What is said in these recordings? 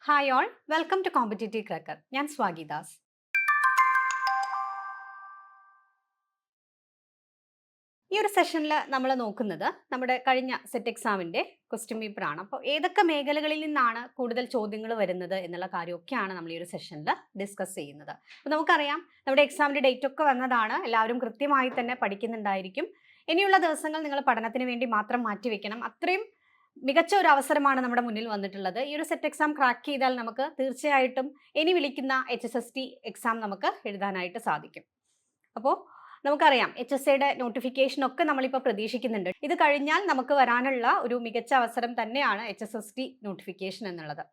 Hi all, welcome to competitive cracker. ഞാൻ സ്വാഗിദാസ്. ഈ ഒരു സെഷനിൽ നമ്മൾ നോക്കുന്നത് നമ്മുടെ കഴിഞ്ഞ സെറ്റ് എക്സാമിൻ്റെ ക്വസ്റ്റ്യൻ പേപ്പറാണ്. അപ്പോൾ ഏതൊക്കെ മേഖലകളിൽ നിന്നാണ് കൂടുതൽ ചോദ്യങ്ങൾ വരുന്നത് എന്നുള്ള കാര്യമൊക്കെയാണ് നമ്മൾ ഈ ഒരു സെഷനിൽ ഡിസ്കസ് ചെയ്യുന്നത്. അപ്പോൾ നമുക്കറിയാം നമ്മുടെ എക്സാമിൻ്റെ ഡേറ്റ് ഒക്കെ വന്നതാണ്. എല്ലാവരും കൃത്യമായി തന്നെ പഠിക്കുന്നുണ്ടായിരിക്കും. ഇനിയുള്ള ദിവസങ്ങൾ നിങ്ങൾ പഠനത്തിന് വേണ്ടി മാത്രം മാറ്റിവെക്കണം. അത്രയും മികച്ച ഒരു അവസരമാണ് നമ്മുടെ മുന്നിൽ വന്നിട്ടുള്ളത്. ഈ ഒരു സെറ്റ് എക്സാം ക്രാക്ക് ചെയ്താൽ നമുക്ക് തീർച്ചയായിട്ടും ഇനി വിളിക്കുന്ന HSST എക്സാം നമുക്ക് എഴുതാനായിട്ട് സാധിക്കും. അപ്പോൾ നമുക്കറിയാം HSAയുടെ നോട്ടിഫിക്കേഷൻ ഒക്കെ നമ്മളിപ്പോൾ പ്രതീക്ഷിക്കുന്നുണ്ട്. ഇത് കഴിഞ്ഞാൽ നമുക്ക് വരാനുള്ള ഒരു മികച്ച അവസരം തന്നെയാണ് HSST നോട്ടിഫിക്കേഷൻ എന്നുള്ളത്.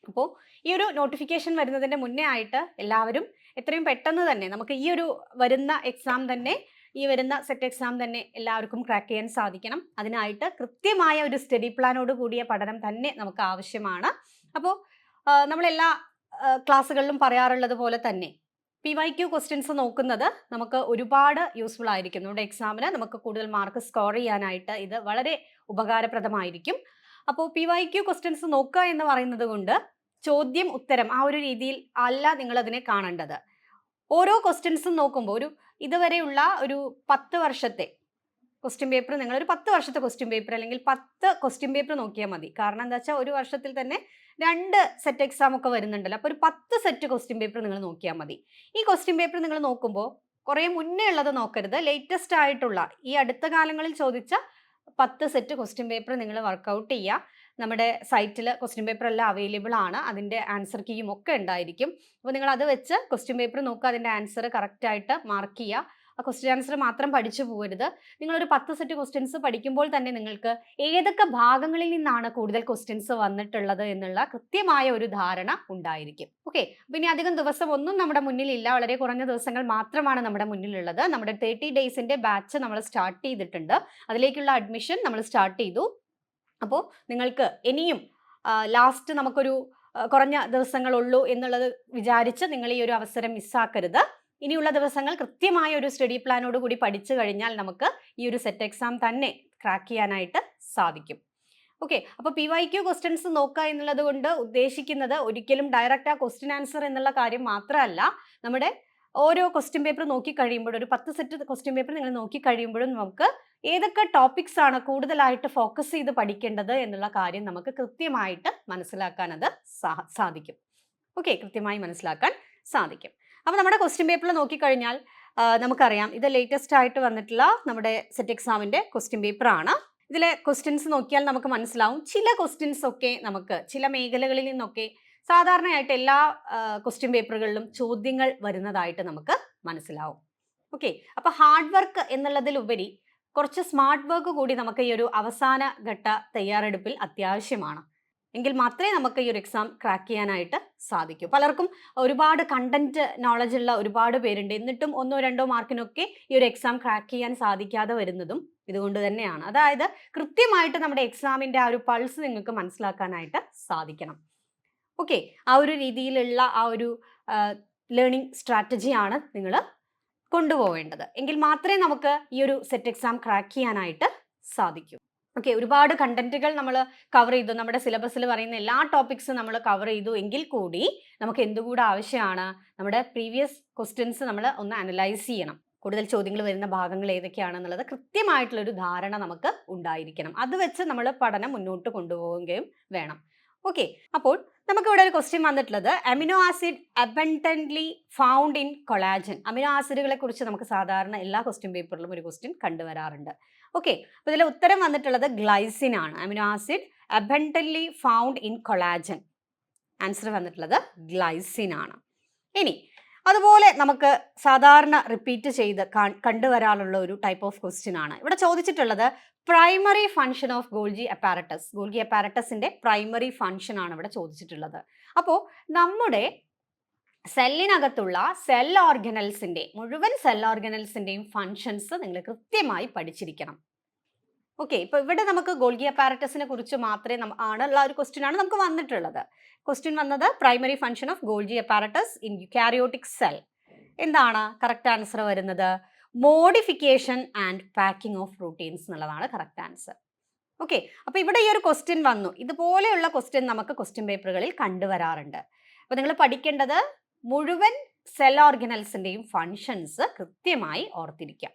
അപ്പോൾ ഈ ഒരു നോട്ടിഫിക്കേഷൻ വരുന്നതിൻ്റെ മുന്നേ ആയിട്ട് എല്ലാവരും എത്രയും പെട്ടെന്ന് തന്നെ നമുക്ക് ഈ ഒരു വരുന്ന എക്സാം തന്നെ ഈ വരുന്ന സെറ്റ് എക്സാം തന്നെ എല്ലാവർക്കും ക്രാക്ക് ചെയ്യാൻ സാധിക്കണം. അതിനായിട്ട് കൃത്യമായ ഒരു സ്റ്റഡി പ്ലാനോട് കൂടിയ പഠനം തന്നെ നമുക്ക് ആവശ്യമാണ്. അപ്പോൾ നമ്മളെല്ലാ ക്ലാസ്സുകളിലും പറയാറുള്ളത് പോലെ തന്നെ PYQ ക്വസ്റ്റ്യൻസ് നോക്കുന്നത് നമുക്ക് ഒരുപാട് യൂസ്ഫുൾ ആയിരിക്കും. നമ്മുടെ എക്സാമിന് നമുക്ക് കൂടുതൽ മാർക്ക് സ്കോർ ചെയ്യാനായിട്ട് ഇത് വളരെ ഉപകാരപ്രദമായിരിക്കും. അപ്പോൾ PYQ ക്വസ്റ്റ്യൻസ് നോക്കുക എന്ന് പറയുന്നത് കൊണ്ട് ചോദ്യം ഉത്തരം ആ ഒരു രീതിയിൽ അല്ല നിങ്ങളതിനെ കാണേണ്ടത്. ഓരോ ക്വസ്റ്റ്യൻസും നോക്കുമ്പോൾ ഒരു ഇതുവരെയുള്ള ഒരു 10 വർഷത്തെ ക്വസ്റ്റ്യൻ പേപ്പർ, നിങ്ങളൊരു 10 വർഷത്തെ ക്വസ്റ്റ്യൻ പേപ്പർ അല്ലെങ്കിൽ 10 ക്വസ്റ്റ്യൻ പേപ്പർ നോക്കിയാൽ മതി. കാരണം എന്താ വെച്ചാൽ ഒരു വർഷത്തിൽ തന്നെ 2 സെറ്റ് എക്സാം ഒക്കെ വരുന്നുണ്ടല്ലോ. അപ്പോൾ ഒരു 10 സെറ്റ് ക്വസ്റ്റ്യൻ പേപ്പർ നിങ്ങൾ നോക്കിയാൽ മതി. ഈ ക്വസ്റ്റ്യൻ പേപ്പർ നിങ്ങൾ നോക്കുമ്പോൾ കുറേ മുന്നേ ഉള്ളത് നോക്കരുത്. ലേറ്റസ്റ്റ് ആയിട്ടുള്ള ഈ അടുത്ത കാലങ്ങളിൽ ചോദിച്ച 10 സെറ്റ് ക്വസ്റ്റ്യൻ പേപ്പർ നിങ്ങൾ വർക്കൗട്ട് ചെയ്യുക. നമ്മുടെ സൈറ്റിൽ ക്വസ്റ്റ്യൻ പേപ്പർ എല്ലാം അവൈലബിൾ ആണ്. അതിൻ്റെ ആൻസർ കീയും ഒക്കെ ഉണ്ടായിരിക്കും. അപ്പോൾ നിങ്ങൾ അത് വെച്ച് ക്വസ്റ്റ്യൻ പേപ്പർ നോക്കുക, അതിൻ്റെ ആൻസർ കറക്റ്റായിട്ട് മാർക്ക് ചെയ്യുക. ആ ക്വസ്റ്റ്യൻ ആൻസർ മാത്രം പഠിച്ചു പോകരുത്. നിങ്ങളൊരു 10 സെറ്റ് ക്വസ്റ്റ്യൻസ് പഠിക്കുമ്പോൾ തന്നെ നിങ്ങൾക്ക് ഏതൊക്കെ ഭാഗങ്ങളിൽ നിന്നാണ് കൂടുതൽ ക്വസ്റ്റ്യൻസ് വന്നിട്ടുള്ളത് എന്നുള്ള കൃത്യമായ ഒരു ധാരണ ഉണ്ടായിരിക്കും. ഓക്കെ, പിന്നെ അധികം ദിവസം ഒന്നും നമ്മുടെ മുന്നിലില്ല. വളരെ കുറഞ്ഞ ദിവസങ്ങൾ മാത്രമാണ് നമ്മുടെ മുന്നിലുള്ളത്. നമ്മുടെ 30 ഡേയ്സിൻ്റെ ബാച്ച് നമ്മൾ സ്റ്റാർട്ട് ചെയ്തിട്ടുണ്ട്. അതിലേക്കുള്ള അഡ്മിഷൻ നമ്മൾ സ്റ്റാർട്ട് ചെയ്തു. അപ്പോൾ നിങ്ങൾക്ക് ഇനിയും ലാസ്റ്റ് നമുക്കൊരു കുറഞ്ഞ ദിവസങ്ങളുള്ളൂ എന്നുള്ളത് വിചാരിച്ച് നിങ്ങൾ ഈ ഒരു അവസരം മിസ്സാക്കരുത്. ഇനിയുള്ള ദിവസങ്ങൾ കൃത്യമായ ഒരു സ്റ്റഡി പ്ലാനോട് കൂടി പഠിച്ചു കഴിഞ്ഞാൽ നമുക്ക് ഈ ഒരു സെറ്റ് എക്സാം തന്നെ ക്രാക്ക് ചെയ്യാനായിട്ട് സാധിക്കും. ഓക്കെ, അപ്പോൾ PYQ ക്വസ്റ്റ്യൻസ് നോക്കുക എന്നുള്ളത് കൊണ്ട് ഉദ്ദേശിക്കുന്നത് ഒരിക്കലും ഡയറക്റ്റ് ആ ക്വസ്റ്റ്യൻ ആൻസർ എന്നുള്ള കാര്യം മാത്രമല്ല. നമ്മുടെ ഓരോ ക്വസ്റ്റ്യൻ പേപ്പർ നോക്കി കഴിയുമ്പോഴും ഒരു 10 സെറ്റ് ക്വസ്റ്റ്യൻ പേപ്പർ നിങ്ങൾ നോക്കി കഴിയുമ്പോഴും നമുക്ക് ഏതൊക്കെ ടോപ്പിക്സ് ആണ് കൂടുതലായിട്ട് ഫോക്കസ് ചെയ്ത് പഠിക്കേണ്ടത് എന്നുള്ള കാര്യം നമുക്ക് കൃത്യമായിട്ട് മനസ്സിലാക്കാൻ അത് സാധിക്കും. ഓക്കെ, കൃത്യമായി മനസ്സിലാക്കാൻ സാധിക്കും. അപ്പോൾ നമ്മുടെ ക്വസ്റ്റ്യൻ പേപ്പറിൽ നോക്കിക്കഴിഞ്ഞാൽ നമുക്കറിയാം ഇത് ലേറ്റസ്റ്റ് ആയിട്ട് വന്നിട്ടുള്ള നമ്മുടെ സെറ്റ് എക്സാമിൻ്റെ ക്വസ്റ്റ്യൻ പേപ്പറാണ്. ഇതിലെ ക്വസ്റ്റ്യൻസ് നോക്കിയാൽ നമുക്ക് മനസ്സിലാവും ചില ക്വസ്റ്റ്യൻസ് ഒക്കെ നമുക്ക് ചില മേഖലകളിൽ നിന്നൊക്കെ സാധാരണയായിട്ട് എല്ലാ ക്വസ്റ്റ്യൻ പേപ്പറുകളിലും ചോദ്യങ്ങൾ വരുന്നതായിട്ട് നമുക്ക് മനസ്സിലാവും. ഓക്കെ, അപ്പോൾ ഹാർഡ് വർക്ക് എന്നുള്ളതിലുപരി കുറച്ച് സ്മാർട്ട് വർക്ക് കൂടി നമുക്ക് ഈ ഒരു അവസാന ഘട്ട തയ്യാറെടുപ്പിൽ അത്യാവശ്യമാണ്. എങ്കിൽ മാത്രമേ നമുക്ക് ഈ ഒരു എക്സാം ക്രാക്ക് ചെയ്യാനായിട്ട് സാധിക്കൂ. പലർക്കും ഒരുപാട് കണ്ടന്റ് നോളജ് ഉള്ള ഒരുപാട് പേരുണ്ട്. എന്നിട്ടും 1-2 മാർക്കിനൊക്കെ ഈ ഒരു എക്സാം ക്രാക്ക് ചെയ്യാൻ സാധിക്കാതെ വരുന്നതും ഇതുകൊണ്ട് തന്നെയാണ്. അതായത് കൃത്യമായിട്ട് നമ്മുടെ എക്സാമിൻ്റെ ആ ഒരു പൾസ് നിങ്ങൾക്ക് മനസ്സിലാക്കാനായിട്ട് സാധിക്കണം. ഓക്കെ, ആ ഒരു രീതിയിലുള്ള ആ ഒരു ലേണിംഗ് സ്ട്രാറ്റജിയാണ് നിങ്ങൾ കൊണ്ടുപോവേണ്ടത്. എങ്കിൽ മാത്രമേ നമുക്ക് ഈ ഒരു സെറ്റ് എക്സാം ക്രാക്ക് ചെയ്യാനായിട്ട് സാധിക്കൂ. ഓക്കെ, ഒരുപാട് കണ്ടന്റുകൾ നമ്മൾ കവർ ചെയ്തു. നമ്മുടെ സിലബസിൽ പറയുന്ന എല്ലാ ടോപ്പിക്സും നമ്മൾ കവർ ചെയ്തു എങ്കിൽ കൂടി നമുക്ക് എന്തുകൂടെ ആവശ്യമാണ്? നമ്മുടെ പ്രീവിയസ് ക്വസ്റ്റ്യൻസ് നമ്മൾ ഒന്ന് അനലൈസ് ചെയ്യണം. കൂടുതൽ ചോദ്യങ്ങൾ വരുന്ന ഭാഗങ്ങൾ ഏതൊക്കെയാണെന്നുള്ളത് കൃത്യമായിട്ടുള്ളൊരു ധാരണ നമുക്ക് ഉണ്ടായിരിക്കണം. അത് വെച്ച് നമ്മൾ പഠനം മുന്നോട്ട് കൊണ്ടുപോവുകയും വേണം. ഓക്കെ, അപ്പോൾ നമുക്കിവിടെ ഒരു ക്വസ്റ്റ്യൻ വന്നിട്ടുള്ളത് amino acid abundantly found in collagen. Amino ആസിഡുകളെ കുറിച്ച് നമുക്ക് സാധാരണ എല്ലാ ക്വസ്റ്റ്യൻ പേപ്പറിലും ഒരു ക്വസ്റ്റ്യൻ കണ്ടുവരാറുണ്ട്. ഓക്കെ, അപ്പോൾ ഇതിൽ ഉത്തരം വന്നിട്ടുള്ളത് ഗ്ലൈസിൻ ആണ്. Amino acid abundantly found in collagen. Answer വന്നിട്ടുള്ളത് ഗ്ലൈസിൻ ആണ്. ഇനി അതുപോലെ നമുക്ക് സാധാരണ റിപ്പീറ്റ് ചെയ്ത് കണ്ടുവരാനുള്ള ഒരു ടൈപ്പ് ഓഫ് ക്വസ്റ്റ്യൻ ആണ് ഇവിടെ ചോദിച്ചിട്ടുള്ളത്. Primary function of Golgi apparatus. Golgi അപ്പാരറ്റസിന്റെ പ്രൈമറി ഫങ്ഷൻ ആണ് ഇവിടെ ചോദിച്ചിട്ടുള്ളത്. അപ്പോൾ നമ്മുടെ സെല്ലിനകത്തുള്ള സെൽ ഓർഗനൽസിന്റെ മുഴുവൻ സെൽ ഓർഗനൽസിന്റെയും ഫങ്ഷൻസ് നിങ്ങൾ കൃത്യമായി പഠിച്ചിരിക്കണം. ഓക്കെ, ഇപ്പോൾ ഇവിടെ നമുക്ക് ഗോൾഗി അപ്പാരറ്റസിനെ കുറിച്ച് മാത്രമേ ആണുള്ള ഒരു ക്വസ്റ്റ്യൻ ആണ് നമുക്ക് വന്നിട്ടുള്ളത്. ക്വസ്റ്റ്യൻ വന്നത് primary function of Golgi apparatus in eukaryotic cell. എന്താണ് കറക്റ്റ് ആൻസർ വരുന്നത്? Modification and packing of proteins എന്നുള്ളതാണ് കറക്റ്റ് ആൻസർ. ഓക്കെ, അപ്പോൾ ഇവിടെ ഈ ഒരു ക്വസ്റ്റ്യൻ വന്നു. ഇതുപോലെയുള്ള ക്വസ്റ്റ്യൻ നമുക്ക് ക്വസ്റ്റ്യൻ പേപ്പറുകളിൽ കണ്ടുവരാറുണ്ട്. അപ്പോൾ നിങ്ങൾ പഠിക്കേണ്ടത് മുഴുവൻ സെൽ ഓർഗനൽസിന്റെയും ഫങ്ഷൻസ് കൃത്യമായി ഓർത്തിരിക്കാം.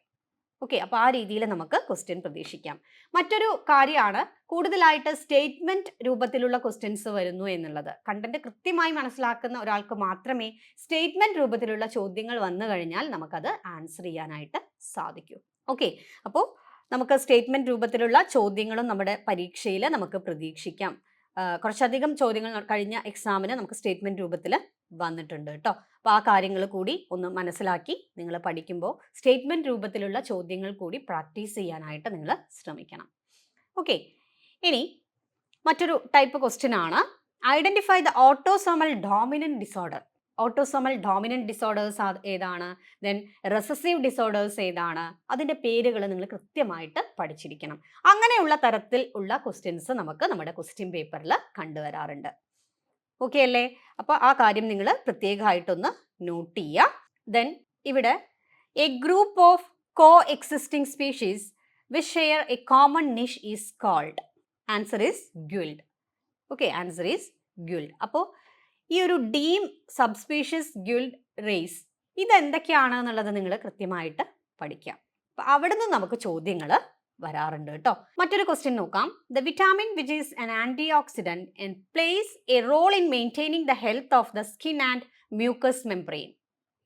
ഓക്കെ, അപ്പോൾ ആ രീതിയിൽ നമുക്ക് ക്വസ്റ്റ്യൻ പ്രതീക്ഷിക്കാം. മറ്റൊരു കാര്യമാണ് കൂടുതലായിട്ട് സ്റ്റേറ്റ്മെന്റ് രൂപത്തിലുള്ള ക്വസ്റ്റ്യൻസ് വരുന്നു എന്നുള്ളത്. കണ്ടന്റ് കൃത്യമായി മനസ്സിലാക്കുന്ന ഒരാൾക്ക് മാത്രമേ സ്റ്റേറ്റ്മെന്റ് രൂപത്തിലുള്ള ചോദ്യങ്ങൾ വന്നു കഴിഞ്ഞാൽ നമുക്കത് ആൻസർ ചെയ്യാനായിട്ട് സാധിക്കൂ. ഓക്കെ, അപ്പോൾ നമുക്ക് സ്റ്റേറ്റ്മെന്റ് രൂപത്തിലുള്ള ചോദ്യങ്ങളും നമ്മുടെ പരീക്ഷയിൽ നമുക്ക് പ്രതീക്ഷിക്കാം. കുറച്ചധികം ചോദ്യങ്ങൾ കഴിഞ്ഞ എക്സാമിന് നമുക്ക് സ്റ്റേറ്റ്മെന്റ് രൂപത്തിൽ വന്നിട്ടുണ്ട് കേട്ടോ. അപ്പോൾ ആ കാര്യങ്ങൾ കൂടി ഒന്ന് മനസ്സിലാക്കി നിങ്ങൾ പഠിക്കുമ്പോൾ സ്റ്റേറ്റ്മെന്റ് രൂപത്തിലുള്ള ചോദ്യങ്ങൾ കൂടി പ്രാക്ടീസ് ചെയ്യാനായിട്ട് നിങ്ങൾ ശ്രമിക്കണം. ഓക്കെ, ഇനി മറ്റൊരു ടൈപ്പ് ക്വസ്റ്റ്യൻ ആണ് identify the autosomal dominant disorder. Autosomal dominant disorders ഏതാണ്, ദെൻ റെസസീവ് ഡിസോർഡേഴ്സ് ഏതാണ്, അതിൻ്റെ പേരുകൾ നിങ്ങൾ കൃത്യമായിട്ട് പഠിച്ചിരിക്കണം. അങ്ങനെയുള്ള തരത്തിൽ ഉള്ള ക്വസ്റ്റ്യൻസ് നമുക്ക് നമ്മുടെ ക്വസ്റ്റ്യൻ പേപ്പറിൽ കണ്ടുവരാറുണ്ട്. ഓക്കെ അല്ലേ? അപ്പോൾ ആ കാര്യം നിങ്ങൾ പ്രത്യേകമായിട്ടൊന്ന് നോട്ട് ചെയ്യുക. ദെൻ ഇവിടെ a group of coexisting species which share a common niche is called. Answer is guild. Okay, answer is guild. അപ്പോൾ ഈ ഒരു ഡീം സബ്സ്പീഷീസ് ഗിൽഡ് റേസ് ഇതെന്തൊക്കെയാണ് എന്നുള്ളത് നിങ്ങൾ കൃത്യമായിട്ട് പഠിക്കാം. അപ്പോൾ അവിടെ നിന്ന് നമുക്ക് ചോദ്യങ്ങൾ വരാറുണ്ട് കേട്ടോ. മറ്റൊരു ക്വസ്റ്റ്യൻ നോക്കാം. The vitamin which is an antioxidant and plays a role in maintaining the health of the skin and mucous membrane.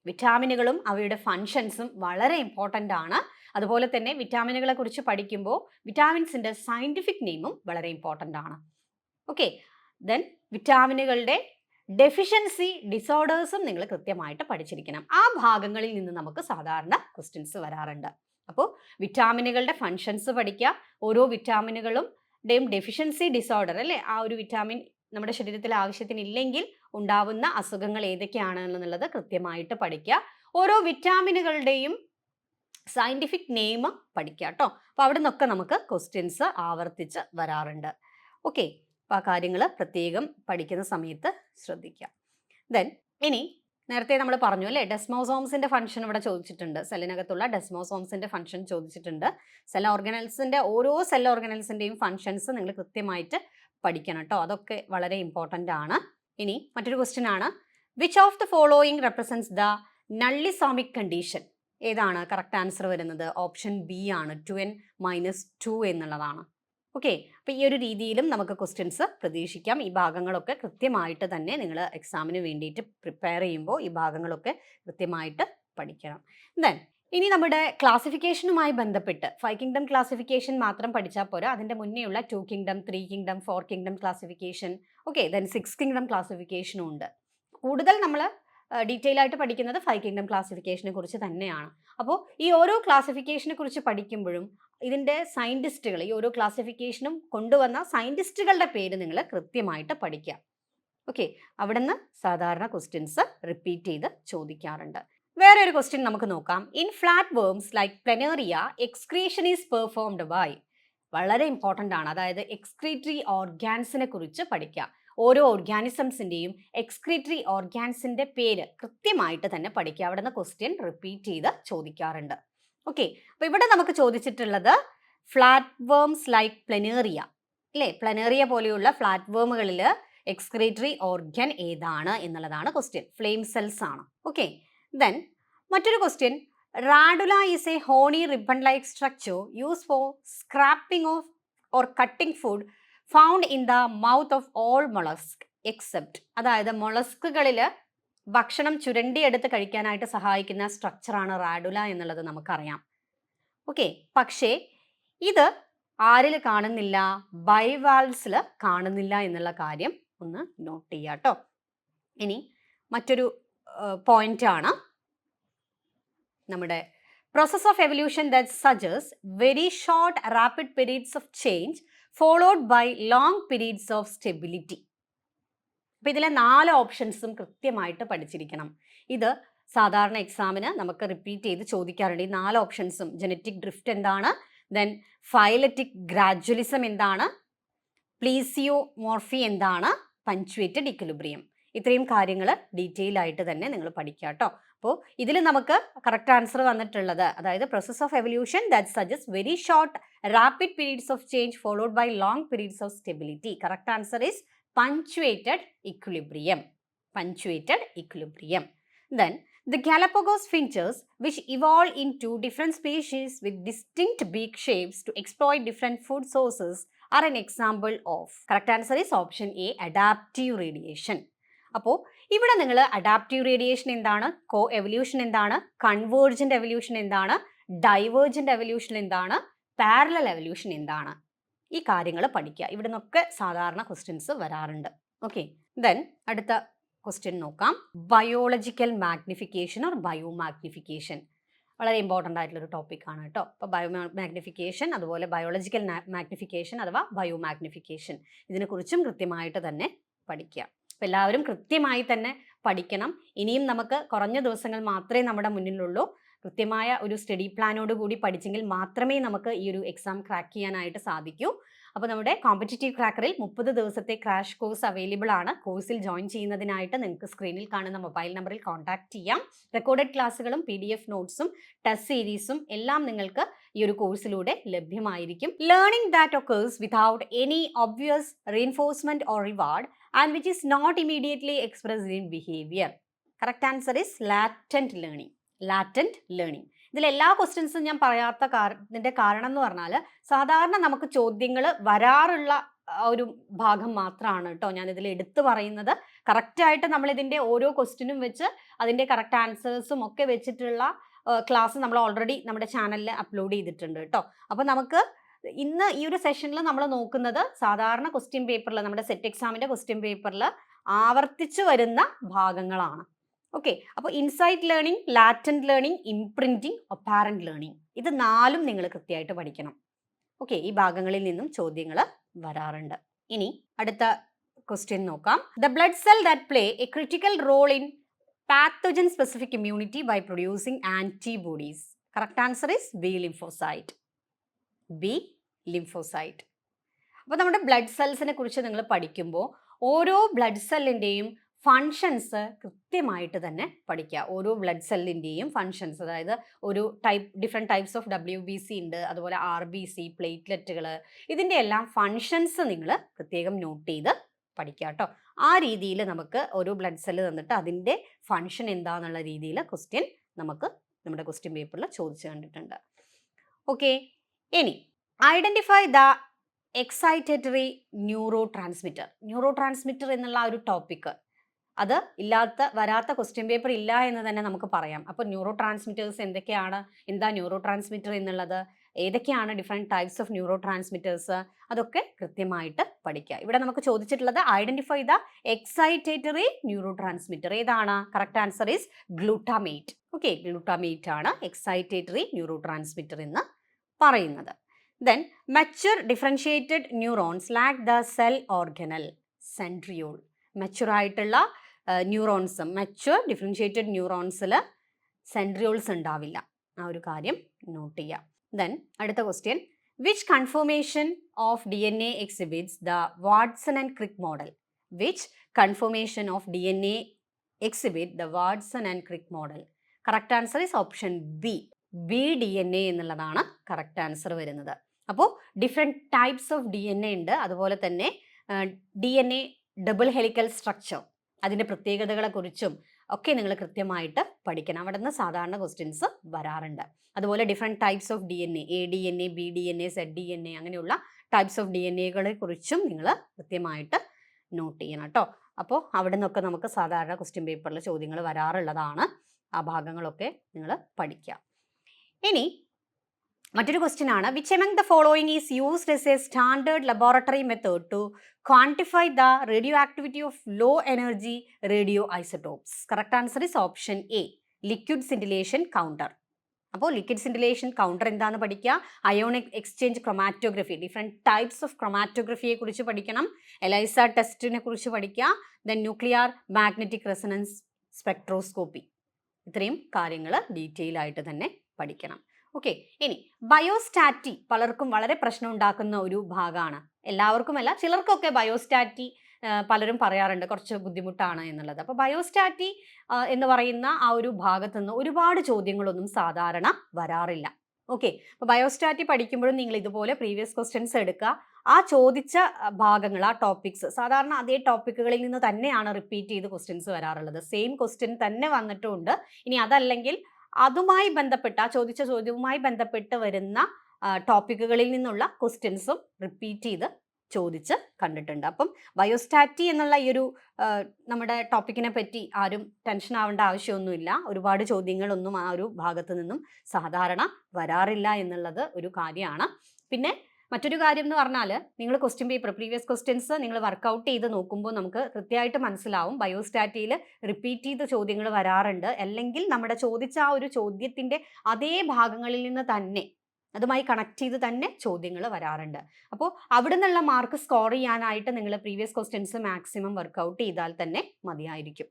വിറ്റാമിനുകളും അവയുടെ ഫങ്ഷൻസും വളരെ ഇമ്പോർട്ടൻ്റ് ആണ്. അതുപോലെ തന്നെ വിറ്റാമിനുകളെ കുറിച്ച് പഠിക്കുമ്പോൾ വിറ്റാമിൻസിൻ്റെ സയൻറ്റിഫിക് നെയിമും വളരെ ഇമ്പോർട്ടൻ്റ് ആണ്. ഓക്കെ, ദെൻ വിറ്റാമിനുകളുടെ ഡെഫിഷ്യൻസി ഡിസോർഡേഴ്സും നിങ്ങൾ കൃത്യമായിട്ട് പഠിച്ചിരിക്കണം. ആ ഭാഗങ്ങളിൽ നിന്ന് നമുക്ക് സാധാരണ ക്വസ്റ്റ്യൻസ് വരാറുണ്ട്. അപ്പോൾ വിറ്റാമിനുകളുടെ ഫങ്ഷൻസ് പഠിക്കുക, ഓരോ വിറ്റാമിനുകളുടെയും ഡെഫിഷ്യൻസി ഡിസോർഡർ അല്ലേ, ആ ഒരു വിറ്റാമിൻ നമ്മുടെ ശരീരത്തിൽ ആവശ്യത്തിനില്ലെങ്കിൽ ഉണ്ടാവുന്ന അസുഖങ്ങൾ ഏതൊക്കെയാണ് എന്നുള്ളത് കൃത്യമായിട്ട് പഠിക്കുക. ഓരോ വിറ്റാമിനുകളുടെയും സയൻറ്റിഫിക് നെയിം പഠിക്കുക കേട്ടോ. അപ്പോൾ അവിടെ നിന്നൊക്കെ നമുക്ക് ക്വസ്റ്റ്യൻസ് ആവർത്തിച്ച് വരാറുണ്ട്. ഓക്കെ, അപ്പോൾ ആ കാര്യങ്ങൾ പ്രത്യേകം പഠിക്കുന്ന സമയത്ത് ശ്രദ്ധിക്കുക. ദെൻ ഇനി നേരത്തെ നമ്മൾ പറഞ്ഞു അല്ലേ, ഡെസ്മോസോംസിന്റെ ഫംഗ്ഷൻ ഇവിടെ ചോദിച്ചിട്ടുണ്ട്. സെല്ലിനകത്തുള്ള ഡെസ്മോസോംസിന്റെ ഫംഗ്ഷൻ ചോദിച്ചിട്ടുണ്ട്. ഓരോ സെൽ ഓർഗനൽസിന്റെയും ഫംഗ്ഷൻസ് നിങ്ങൾ കൃത്യമായിട്ട് പഠിക്കണം കേട്ടോ. അതൊക്കെ വളരെ ഇമ്പോർട്ടൻ്റ് ആണ്. ഇനി മറ്റൊരു ക്വസ്റ്റ്യൻ ആണ് which of the following represents the nullisomic condition. ഏതാണ് കറക്റ്റ് ആൻസർ വരുന്നത്? ഓപ്ഷൻ ബി ആണ്, 2n-2 എന്നുള്ളതാണ്. ഓക്കെ, അപ്പോൾ ഈ ഒരു രീതിയിലും നമുക്ക് ക്വസ്റ്റ്യൻസ് പ്രതീക്ഷിക്കാം. ഈ ഭാഗങ്ങളൊക്കെ കൃത്യമായിട്ട് തന്നെ നിങ്ങൾ എക്സാമിന് വേണ്ടിയിട്ട് പ്രിപ്പയർ ചെയ്യുമ്പോൾ ഈ ഭാഗങ്ങളൊക്കെ കൃത്യമായിട്ട് പഠിക്കണം. ദെൻ ഇനി നമ്മുടെ ക്ലാസിഫിക്കേഷനുമായി ബന്ധപ്പെട്ട് 5 കിങ്ഡം ക്ലാസിഫിക്കേഷൻ മാത്രം പഠിച്ചാൽ പോരാ, അതിൻ്റെ മുന്നേയുള്ള 2 kingdom, 3 kingdom, 4 kingdom classification, okay, then 6 kingdom ക്ലാസിഫിക്കേഷനും ഉണ്ട്. കൂടുതൽ നമ്മൾ ഡീറ്റെയിൽ ആയിട്ട് പഠിക്കുന്നത് 5 കിങ്ഡം ക്ലാസിഫിക്കേഷനെ കുറിച്ച് തന്നെയാണ്. അപ്പോൾ ഈ ഓരോ ക്ലാസിഫിക്കേഷനെ കുറിച്ച് പഠിക്കുമ്പോഴും ഇതിൻ്റെ സയൻറ്റിസ്റ്റുകൾ, ഈ ഓരോ ക്ലാസിഫിക്കേഷനും കൊണ്ടുവന്ന സയൻറ്റിസ്റ്റുകളുടെ പേര് നിങ്ങൾ കൃത്യമായിട്ട് പഠിക്കുക. ഓക്കെ, അവിടെ നിന്ന് സാധാരണ ക്വസ്റ്റ്യൻസ് റിപ്പീറ്റ് ചെയ്ത് ചോദിക്കാറുണ്ട്. വേറെ ഒരു ക്വസ്റ്റ്യൻ നമുക്ക് നോക്കാം. In flat worms like planaria excretion is performed by. വളരെ ഇമ്പോർട്ടൻ്റ് ആണ്. അതായത് എക്സ്ക്രീറ്ററി ഓർഗാൻസിനെ കുറിച്ച് പഠിക്കുക. ഓരോ ഓർഗാനിസംസിൻ്റെയും എക്സ്ക്രീറ്ററി ഓർഗാൻസിൻ്റെ പേര് കൃത്യമായിട്ട് തന്നെ പഠിക്കുക. അവിടെ നിന്ന് ക്വസ്റ്റ്യൻ റിപ്പീറ്റ് ചെയ്ത് ചോദിക്കാറുണ്ട്. ഓക്കെ, അപ്പോൾ ഇവിടെ നമുക്ക് ചോദിച്ചിട്ടുള്ളത് ഫ്ലാറ്റ് വേംസ് ലൈക്ക് പ്ലനേറിയ അല്ലേ, പ്ലനേറിയ പോലെയുള്ള ഫ്ലാറ്റ് വേമുകളിൽ എക്സ്ക്രീറ്ററി ഓർഗൻ ഏതാണ് എന്നുള്ളതാണ് ക്വസ്റ്റ്യൻ. ഫ്ലെയിം സെൽസ് ആണ്. ഓക്കെ, ദെൻ മറ്റൊരു question radula is a horny ribbon like structure use for scraping off or cutting food found in the mouth of all mollusc except. അതായത് മൊളസ്കുകളിൽ ഭക്ഷണം ചുരണ്ടിയെടുത്ത് കഴിക്കാനായിട്ട് സഹായിക്കുന്ന സ്ട്രക്ചറാണ് റാഡുല എന്നുള്ളത് നമുക്കറിയാം. ഓക്കെ, പക്ഷേ ഇത് ആരിൽ കാണുന്നില്ല? ബൈവാൽവ്സിൽ കാണുന്നില്ല എന്നുള്ള കാര്യം ഒന്ന് നോട്ട് ചെയ്യുക കേട്ടോ. ഇനി മറ്റൊരു പോയിന്റ് ആണ് നമ്മുടെ process of evolution that suggest very short rapid periods of change followed by long periods of stability. അപ്പോൾ ഇതിലെ 4 ഓപ്ഷൻസും കൃത്യമായിട്ട് പഠിച്ചിരിക്കണം. ഇത് സാധാരണ എക്സാമിന് നമുക്ക് റിപ്പീറ്റ് ചെയ്ത് ചോദിക്കാറുണ്ട്. ഈ 4 ഓപ്ഷൻസും ജനറ്റിക് ഡ്രിഫ്റ്റ് എന്താണ്, ദെൻ ഫൈലറ്റിക് ഗ്രാജുവലിസം എന്താണ്, പ്ലീസിയോമോർഫി എന്താണ്, പഞ്ച്വേറ്റഡ് ഇക്വിലിബ്രിയം. ഇത്രയും കാര്യങ്ങൾ ഡീറ്റെയിൽ ആയിട്ട് തന്നെ നിങ്ങൾ പഠിക്കുക കേട്ടോ. അപ്പോൾ ഇതിൽ നമുക്ക് കറക്റ്റ് ആൻസർ വന്നിട്ടുള്ളത്, അതായത് process of evolution that suggest very short rapid periods of change followed by long periods of stability. Correct answer is punctuated equilibrium. Punctuated equilibrium. Then the Galapagos finches, which evolved into different species with distinct beak shapes to exploit different food sources, are an example of. Correct answer is option A, adaptive radiation. അപ്പോൾ ഇവിടെ നിങ്ങൾ adaptive radiation എന്താണ്, കോ evolution എന്താണ്, convergent evolution എന്താണ്, divergent evolution എന്താണ്, parallel evolution എന്താണ്, ഈ കാര്യങ്ങൾ പഠിക്കുക. ഇവിടെ നിന്നൊക്കെ സാധാരണ ക്വസ്റ്റ്യൻസ് വരാറുണ്ട്. ഓക്കെ, ദെൻ അടുത്ത ക്വസ്റ്റ്യൻ നോക്കാം. Biological magnification or bio magnification വളരെ ഇമ്പോർട്ടൻ്റ് ആയിട്ടുള്ളൊരു ടോപ്പിക്കാണ് കേട്ടോ. അപ്പോൾ ബയോ മാഗ്നിഫിക്കേഷൻ, അതുപോലെ ബയോളജിക്കൽ മാഗ്നിഫിക്കേഷൻ അഥവാ ബയോ മാഗ്നിഫിക്കേഷൻ, ഇതിനെക്കുറിച്ചും കൃത്യമായിട്ട് തന്നെ പഠിക്കുക. അപ്പോൾ എല്ലാവരും കൃത്യമായി തന്നെ പഠിക്കണം. ഇനിയും നമുക്ക് കുറഞ്ഞ ദിവസങ്ങൾ മാത്രമേ നമ്മുടെ മുന്നിലുള്ളൂ. കൃത്യമായ ഒരു സ്റ്റഡി പ്ലാനോട് കൂടി പഠിച്ചെങ്കിൽ മാത്രമേ നമുക്ക് ഈ ഒരു എക്സാം ക്രാക്ക് ചെയ്യാനായിട്ട് സാധിക്കൂ. അപ്പോൾ നമ്മുടെ കോമ്പറ്റീറ്റീവ് ക്രാക്കറിൽ 30 ദിവസത്തെ ക്രാഷ് കോഴ്സ് അവൈലബിൾ ആണ്. കോഴ്സിൽ ജോയിൻ ചെയ്യുന്നതിനായിട്ട് നിങ്ങൾക്ക് സ്ക്രീനിൽ കാണുന്ന മൊബൈൽ നമ്പറിൽ കോൺടാക്ട് ചെയ്യാം. റെക്കോർഡഡ് ക്ലാസ്സുകളും PDF നോട്ട്സും ടെസ്റ്റ് സീരീസും എല്ലാം നിങ്ങൾക്ക് ഈ ഒരു കോഴ്സിലൂടെ ലഭ്യമായിരിക്കും. Learning that occurs without any obvious reinforcement or reward and which is not immediately expressed in behaviour. Correct answer is latent learning. Latent learning. ഇതിൽ എല്ലാ ക്വസ്റ്റ്യൻസും ഞാൻ പറയാത്ത ഇതിന്റെ കാരണം എന്ന് പറഞ്ഞാൽ സാധാരണ നമുക്ക് ചോദ്യങ്ങൾ വരാറുള്ള ഒരു ഭാഗം മാത്രമാണ് കേട്ടോ ഞാൻ ഇതിൽ എടുത്തു പറയുന്നത്. കറക്റ്റായിട്ട് നമ്മൾ ഇതിന്റെ ഓരോ ക്വസ്റ്റ്യനും വെച്ച് അതിന്റെ കറക്റ്റ് ആൻസേഴ്സും ഒക്കെ വെച്ചിട്ടുള്ള ക്ലാസ് നമ്മൾ ഓൾറെഡി നമ്മുടെ ചാനലിൽ അപ്ലോഡ് ചെയ്തിട്ടുണ്ട് കേട്ടോ. അപ്പോൾ നമുക്ക് ഇന്ന് ഈ ഒരു സെഷനിൽ നമ്മൾ നോക്കുന്നത് സാധാരണ ക്വസ്റ്റ്യൻ പേപ്പറിൽ, നമ്മുടെ സെറ്റ് എക്സാമിന്റെ ക്വസ്റ്റ്യൻ പേപ്പറിൽ ആവർത്തിച്ചു വരുന്ന ഭാഗങ്ങളാണ്. ഓക്കെ, അപ്പോൾ insight learning, latent learning, imprinting, apparent learning, ഇത് 4ഉം നിങ്ങൾ കൃത്യമായിട്ട് പഠിക്കണം. ഓക്കെ, ഈ ഭാഗങ്ങളിൽ നിന്നും ചോദ്യങ്ങൾ വരാറുണ്ട്. ഇനി അടുത്ത ക്വസ്റ്റ്യൻ നോക്കാം. The blood cell that play a critical role in pathogen specific immunity by producing antibodies. Correct answer is B, lymphocyte. B, lymphocyte. അപ്പോൾ നമ്മുടെ ബ്ലഡ് സെൽസിനെ കുറിച്ച് നിങ്ങൾ പഠിക്കുമ്പോൾ ഓരോ ബ്ലഡ് സെല്ലിൻ്റെയും ഫങ്ഷൻസ് കൃത്യമായിട്ട് തന്നെ പഠിക്കുക. ഓരോ ബ്ലഡ് സെല്ലിൻ്റെയും ഫങ്ഷൻസ്, അതായത് ഒരു ഡിഫറെൻറ്റ് ടൈപ്സ് ഓഫ് WBC ഉണ്ട്, അതുപോലെ RBC, പ്ലേറ്റ്ലെറ്റുകൾ, ഇതിൻ്റെ എല്ലാം ഫങ്ഷൻസ് നിങ്ങൾ പ്രത്യേകം നോട്ട് ചെയ്ത് പഠിക്കുക കേട്ടോ. ആ രീതിയിൽ നമുക്ക് ഓരോ ബ്ലഡ് സെല്ല് തന്നിട്ട് അതിൻ്റെ ഫങ്ഷൻ എന്താണെന്നുള്ള രീതിയിൽ ക്വസ്റ്റ്യൻ നമുക്ക് നമ്മുടെ ക്വസ്റ്റ്യൻ പേപ്പറിൽ ചോദിച്ചു കണ്ടിട്ടുണ്ട്. ഓക്കെ, ഇനി identify the excitatory neuro transmitter. Neuro transmitter എന്നുള്ള ആ ഒരു ടോപ്പിക്ക്, അത് വരാത്ത ക്വസ്റ്റ്യൻ പേപ്പർ ഇല്ല എന്ന് തന്നെ നമുക്ക് പറയാം. അപ്പോൾ ന്യൂറോ ട്രാൻസ്മിറ്റേഴ്സ് എന്തൊക്കെയാണ്, എന്താ ന്യൂറോ ട്രാൻസ്മിറ്റർ എന്നുള്ളത്, ഏതൊക്കെയാണ് different types of neuro transmitters, അതൊക്കെ കൃത്യമായിട്ട് പഠിക്കുക. ഇവിടെ നമുക്ക് ചോദിച്ചിട്ടുള്ളത് identify the excitatory neuro transmitter. ഏതാണ്? Correct answer is glutamate. Okay, glutamate ആണ് എക്സൈറ്റേറ്ററി ന്യൂറോ ട്രാൻസ്മിറ്റർ എന്ന് പറയുന്നത്. Then mature differentiated neurons lack the cell organelle centriole. Mature ആയിട്ടുള്ള ന്യൂറോൺസും മെച്ചുർ ഡിഫറൻഷിയേറ്റഡ് ന്യൂറോൺസിൽ സെൻട്രിയോൾസ് ഉണ്ടാവില്ല. ആ ഒരു കാര്യം നോട്ട് ചെയ്യുക. ദെൻ അടുത്ത question, which confirmation of DNA exhibits the Watson and Crick model? Which confirmation of DNA exhibit the Watson and Crick model? Correct answer is option B, BDNA എന്നുള്ളതാണ് correct answer വരുന്നത്. അപ്പോൾ different types of DNA ഉണ്ട്, അതുപോലെ തന്നെ DNA double helical structure, അതിൻ്റെ പ്രത്യേകതകളെ കുറിച്ചും ഒക്കെ നിങ്ങൾ കൃത്യമായിട്ട് പഠിക്കണം. അവിടെ നിന്ന് സാധാരണ ക്വസ്റ്റ്യൻസ് വരാറുണ്ട്. അതുപോലെ different types of DNA, ADNA, BDNA, ZDNA, അങ്ങനെയുള്ള ടൈപ്സ് ഓഫ് DNAകളെ കുറിച്ചും നിങ്ങൾ കൃത്യമായിട്ട് നോട്ട് ചെയ്യണം കേട്ടോ. അപ്പോൾ അവിടെ നിന്നൊക്കെ നമുക്ക് സാധാരണ ക്വസ്റ്റ്യൻ പേപ്പറിൽ ചോദ്യങ്ങൾ വരാറുള്ളതാണ്. ആ ഭാഗങ്ങളൊക്കെ നിങ്ങൾ പഠിക്കുക. ഇനി മറ്റൊരു ക്വസ്റ്റ്യൻ ആണ്, which among the following is used as a standard laboratory method to quantify the radio activity of low energy radio isotopes? Correct answer is option A, liquid scintillation counter. അപ്പോൾ ലിക്വിഡ് സിൻഡിലേഷൻ കൗണ്ടർ എന്താണെന്ന് പഠിക്കുക. Ionic exchange chromatography, different types of ക്രൊമാറ്റോഗ്രഫിയെ കുറിച്ച് പഠിക്കണം. ELISA ടെസ്റ്റിനെ കുറിച്ച് പഠിക്കുക. Then nuclear magnetic resonance spectroscopy, ഇത്രയും കാര്യങ്ങൾ ഡീറ്റെയിൽ ആയിട്ട് തന്നെ പഠിക്കണം. ഓക്കെ, ഇനി ബയോസ്റ്റാറ്റി പലർക്കും വളരെ പ്രശ്നം ഉണ്ടാക്കുന്ന ഒരു ഭാഗമാണ്. എല്ലാവർക്കുമല്ല, ചിലർക്കൊക്കെ ബയോസ്റ്റാറ്റി പലരും പറയാറുണ്ട് കുറച്ച് ബുദ്ധിമുട്ടാണ് എന്നുള്ളത്. അപ്പോൾ ബയോസ്റ്റാറ്റി എന്ന് പറയുന്ന ആ ഒരു ഭാഗത്തു നിന്ന് ഒരുപാട് ചോദ്യങ്ങളൊന്നും സാധാരണ വരാറില്ല. ഓക്കെ, അപ്പോൾ ബയോസ്റ്റാറ്റി പഠിക്കുമ്പോഴും നിങ്ങൾ ഇതുപോലെ പ്രീവിയസ് ക്വസ്റ്റ്യൻസ് എടുക്കുക. ആ ചോദിച്ച ഭാഗങ്ങൾ, ആ ടോപ്പിക്സ് സാധാരണ അതേ ടോപ്പിക്കുകളിൽ നിന്ന് തന്നെയാണ് റിപ്പീറ്റ് ചെയ്ത് ക്വസ്റ്റ്യൻസ് വരാറുള്ളത്. സെയിം ക്വസ്റ്റ്യൻ തന്നെ വന്നിട്ടുമുണ്ട്. ഇനി അതല്ലെങ്കിൽ അതുമായി ബന്ധപ്പെട്ട്, ആ ചോദിച്ച ചോദ്യവുമായി ബന്ധപ്പെട്ട് വരുന്ന ടോപ്പിക്കുകളിൽ നിന്നുള്ള ക്വസ്റ്റ്യൻസും റിപ്പീറ്റ് ചെയ്ത് ചോദിച്ച് കണ്ടിട്ടുണ്ട്. അപ്പം ബയോസ്റ്റാറ്റി എന്നുള്ള ഈ ഒരു നമ്മുടെ ടോപ്പിക്കിനെ പറ്റി ആരും ടെൻഷൻ ആവേണ്ട ആവശ്യമൊന്നുമില്ല. ഒരുപാട് ചോദ്യങ്ങളൊന്നും ആ ഒരു ഭാഗത്ത് നിന്നും സാധാരണ വരാറില്ല എന്നുള്ളത് ഒരു കാര്യമാണ്. പിന്നെ മറ്റൊരു കാര്യം എന്ന് പറഞ്ഞാൽ, നിങ്ങൾ ക്വസ്റ്റ്യൻ പേപ്പർ പ്രീവിയസ് ക്വസ്റ്റ്യൻസ് നിങ്ങൾ വർക്കൗട്ട് ചെയ്ത് നോക്കുമ്പോൾ നമുക്ക് കൃത്യമായിട്ട് മനസ്സിലാവും ബയോസ്റ്റാറ്റിയിൽ റിപ്പീറ്റ് ചെയ്ത ചോദ്യങ്ങൾ വരാറുണ്ട്, അല്ലെങ്കിൽ നമ്മുടെ ചോദിച്ച ആ ഒരു ചോദ്യത്തിൻ്റെ അതേ ഭാഗങ്ങളിൽ നിന്ന് തന്നെ അതുമായി കണക്ട് ചെയ്ത് തന്നെ ചോദ്യങ്ങൾ വരാറുണ്ട്. അപ്പോൾ അവിടെ നിന്നുള്ള മാർക്ക് സ്കോർ ചെയ്യാനായിട്ട് നിങ്ങൾ പ്രീവിയസ് ക്വസ്റ്റ്യൻസ് മാക്സിമം വർക്കൗട്ട് ചെയ്താൽ തന്നെ മതിയായിരിക്കും.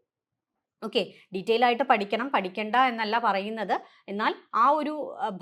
ഓക്കെ, ഡീറ്റെയിൽ ആയിട്ട് പഠിക്കണ്ട എന്നല്ല പറയുന്നത്. എന്നാൽ ആ ഒരു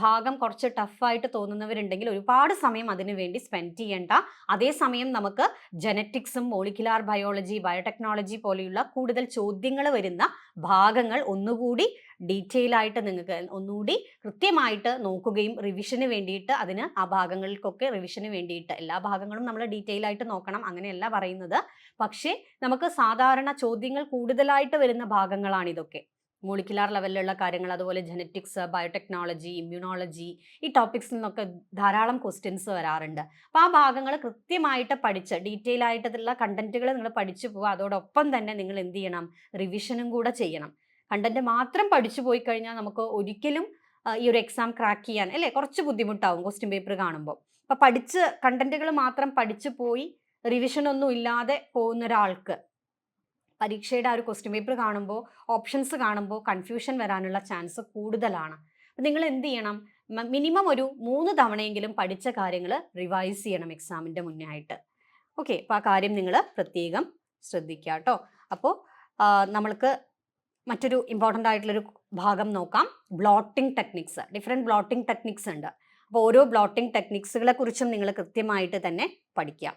ഭാഗം കുറച്ച് ടഫായിട്ട് തോന്നുന്നവരുണ്ടെങ്കിൽ ഒരുപാട് സമയം അതിനു വേണ്ടി സ്പെൻഡ് ചെയ്യേണ്ട. അതേസമയം നമുക്ക് ജനറ്റിക്സും മോളിക്കുലാർ ബയോളജി, ബയോടെക്നോളജി പോലെയുള്ള കൂടുതൽ ചോദ്യങ്ങൾ വരുന്ന ഭാഗങ്ങൾ ഒന്നുകൂടി ഡീറ്റെയിൽ ആയിട്ട് നിങ്ങൾക്ക് ഒന്നുകൂടി കൃത്യമായിട്ട് നോക്കുകയും റിവിഷന് വേണ്ടിയിട്ട്, അതിന് ആ ഭാഗങ്ങൾക്കൊക്കെ റിവിഷന് വേണ്ടിയിട്ട്, എല്ലാ ഭാഗങ്ങളും നമ്മൾ ഡീറ്റെയിൽ ആയിട്ട് നോക്കണം അങ്ങനെയല്ല പറയുന്നത്. പക്ഷേ നമുക്ക് സാധാരണ ചോദ്യങ്ങൾ കൂടുതലായിട്ട് വരുന്ന ഭാഗങ്ങളാണ് ഇതൊക്കെ. മോളിക്കുലാർ ലെവലിലുള്ള കാര്യങ്ങൾ, അതുപോലെ ജനറ്റിക്സ്, ബയോടെക്നോളജി, ഇമ്മ്യൂണോളജി, ഈ ടോപ്പിക്സിൽ നിന്നൊക്കെ ധാരാളം ക്വസ്റ്റ്യൻസ് വരാറുണ്ട്. അപ്പോൾ ആ ഭാഗങ്ങൾ കൃത്യമായിട്ട് പഠിച്ച് ഡീറ്റെയിൽ ആയിട്ടുള്ള കണ്ടന്റുകൾ നിങ്ങൾ പഠിച്ചു പോവുക. അതോടൊപ്പം തന്നെ നിങ്ങൾ എന്ത് ചെയ്യണം, റിവിഷനും കൂടെ ചെയ്യണം. കണ്ടന്റ് മാത്രം പഠിച്ചു പോയി കഴിഞ്ഞാൽ നമുക്ക് ഒരിക്കലും ഈ ഒരു എക്സാം ക്രാക്ക് ചെയ്യാൻ അല്ലേ കുറച്ച് ബുദ്ധിമുട്ടാവും ക്വസ്റ്റ്യൻ പേപ്പർ കാണുമ്പോൾ. അപ്പോൾ പഠിച്ച് കണ്ടന്റുകൾ മാത്രം പഠിച്ചു പോയി റിവിഷൻ ഒന്നും ഇല്ലാതെ പോകുന്ന ഒരാൾക്ക് പരീക്ഷയുടെ ആ ഒരു ക്വസ്റ്റ്യൻ പേപ്പർ കാണുമ്പോൾ, ഓപ്ഷൻസ് കാണുമ്പോൾ കൺഫ്യൂഷൻ വരാനുള്ള ചാൻസ് കൂടുതലാണ്. അപ്പം നിങ്ങൾ എന്ത് ചെയ്യണം, മിനിമം ഒരു 3 തവണയെങ്കിലും പഠിച്ച കാര്യങ്ങൾ റിവൈസ് ചെയ്യണം എക്സാമിൻ്റെ മുന്നേ ആയിട്ട്. ഓക്കെ, അപ്പോൾ ആ കാര്യം നിങ്ങൾ പ്രത്യേകം ശ്രദ്ധിക്കുക കേട്ടോ. അപ്പോൾ നമ്മൾക്ക് മറ്റൊരു ഇമ്പോർട്ടൻ്റ് ആയിട്ടുള്ളൊരു ഭാഗം നോക്കാം, blotting techniques. Different blotting techniques ഉണ്ട്. അപ്പോൾ ഓരോ ബ്ലോട്ടിംഗ് ടെക്നിക്സുകളെ കുറിച്ചും നിങ്ങൾ കൃത്യമായിട്ട് തന്നെ പഠിക്കുക.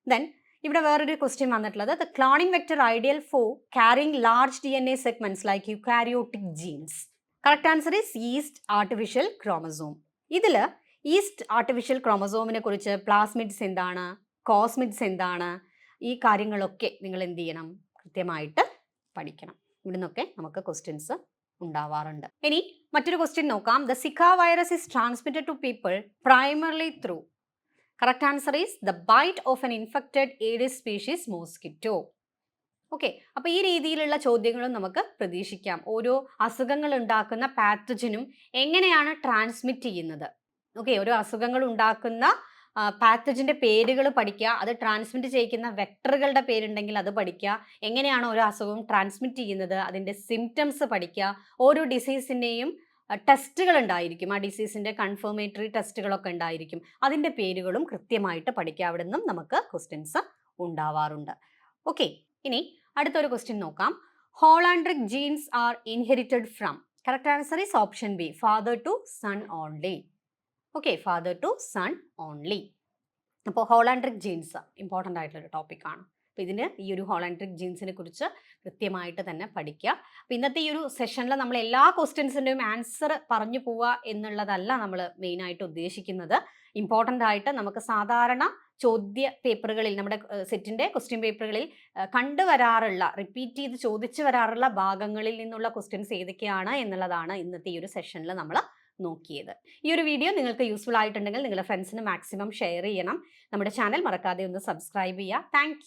ദെൻ ഇവിടെ വേറൊരു ക്വസ്റ്റ്യൻ വന്നിട്ടുള്ളത്, the cloning vector ideal for carrying large DNA segments like eukaryotic genes. Correct answer is yeast artificial chromosome. ഇതിൽ ഈസ്റ്റ് ആർട്ടിഫിഷ്യൽ ക്രോമസോമിനെ കുറിച്ച് പ്ലാസ്മിഡ്സ് എന്താണ്, കോസ്മിഡ്സ് എന്താണ്, ഈ കാര്യങ്ങളൊക്കെ നിങ്ങൾ എന്ത് ചെയ്യണം, കൃത്യമായിട്ട് പഠിക്കണം. ഇവിടെ നിന്നൊക്കെ നമുക്ക് ക്വസ്റ്റ്യൻസ് ഉണ്ടാവാറുണ്ട്. ഇനി മറ്റൊരു ക്വസ്റ്റ്യൻ നോക്കാം, the Zika virus is transmitted to people primarily through. Correct answer is the bite of an infected Aedes species mosquito. Okay, അപ്പോൾ ഈ രീതിയിലുള്ള ചോദ്യങ്ങളും നമുക്ക് പ്രതീക്ഷിക്കാം. ഓരോ അസുഖങ്ങൾ ഉണ്ടാക്കുന്ന പാത്തജനും എങ്ങനെയാണ് ട്രാൻസ്മിറ്റ് ചെയ്യുന്നത്. ഓക്കെ, ഓരോ അസുഖങ്ങൾ ഉണ്ടാക്കുന്ന പാത്തജിൻ്റെ പേരുകൾ പഠിക്കുക, അത് ട്രാൻസ്മിറ്റ് ചെയ്യിക്കുന്ന വെക്ടറുകളുടെ പേരുണ്ടെങ്കിൽ അത് പഠിക്കുക, എങ്ങനെയാണ് ഓരോ അസുഖവും ട്രാൻസ്മിറ്റ് ചെയ്യുന്നത്, അതിൻ്റെ സിംറ്റംസ് പഠിക്കുക. ഓരോ ഡിസീസിൻ്റെയും ടെസ്റ്റുകൾ ഉണ്ടായിരിക്കും, ആ ഡിസീസിൻ്റെ കൺഫർമേറ്ററി ടെസ്റ്റുകളൊക്കെ ഉണ്ടായിരിക്കും, അതിൻ്റെ പേരുകളും കൃത്യമായിട്ട് പഠിക്കുക. അവിടെ നിന്നും നമുക്ക് ക്വസ്റ്റ്യൻസ് ഉണ്ടാവാറുണ്ട്. ഓക്കെ, ഇനി അടുത്തൊരു ക്വസ്റ്റ്യൻ നോക്കാം, holandric genes are inherited from. Correct answer is option B, father to son only. Okay, father to son only. അപ്പോൾ ഹോളാൻഡ്രിക് ജീൻസ് ഇമ്പോർട്ടൻ്റ് ആയിട്ടുള്ളൊരു ടോപ്പിക്കാണ്. അപ്പോൾ ഇതിന് ഈ ഒരു ഹോളാൻഡ്രിക് ജീൻസിനെ കുറിച്ച് കൃത്യമായിട്ട് തന്നെ പഠിക്കുക. അപ്പോൾ ഇന്നത്തെ ഈ ഒരു സെഷനിൽ നമ്മൾ എല്ലാ ക്വസ്റ്റ്യൻസിൻ്റെയും ആൻസർ പറഞ്ഞു പോവുക എന്നുള്ളതല്ല നമ്മൾ മെയിനായിട്ട് ഉദ്ദേശിക്കുന്നത്. ഇമ്പോർട്ടൻ്റ് ആയിട്ട് നമുക്ക് സാധാരണ ചോദ്യ പേപ്പറുകളിൽ, നമ്മുടെ സെറ്റിൻ്റെ ക്വസ്റ്റ്യൻ പേപ്പറുകളിൽ കണ്ടുവരാറുള്ള, റിപ്പീറ്റ് ചെയ്ത് ചോദിച്ചു വരാറുള്ള ഭാഗങ്ങളിൽ നിന്നുള്ള ക്വസ്റ്റ്യൻസ് ഏതൊക്കെയാണ് എന്നുള്ളതാണ് ഇന്നത്തെ ഈ ഒരു സെഷനിൽ നമ്മൾ നോക്കിയത്. ഈ ഒരു വീഡിയോ നിങ്ങൾക്ക് യൂസ്ഫുൾ ആയിട്ടുണ്ടെങ്കിൽ നിങ്ങളുടെ ഫ്രണ്ട്സിന് മാക്സിമം ഷെയർ ചെയ്യണം. നമ്മുടെ ചാനൽ മറക്കാതെ ഒന്ന് സബ്സ്ക്രൈബ് ചെയ്യുക. താങ്ക്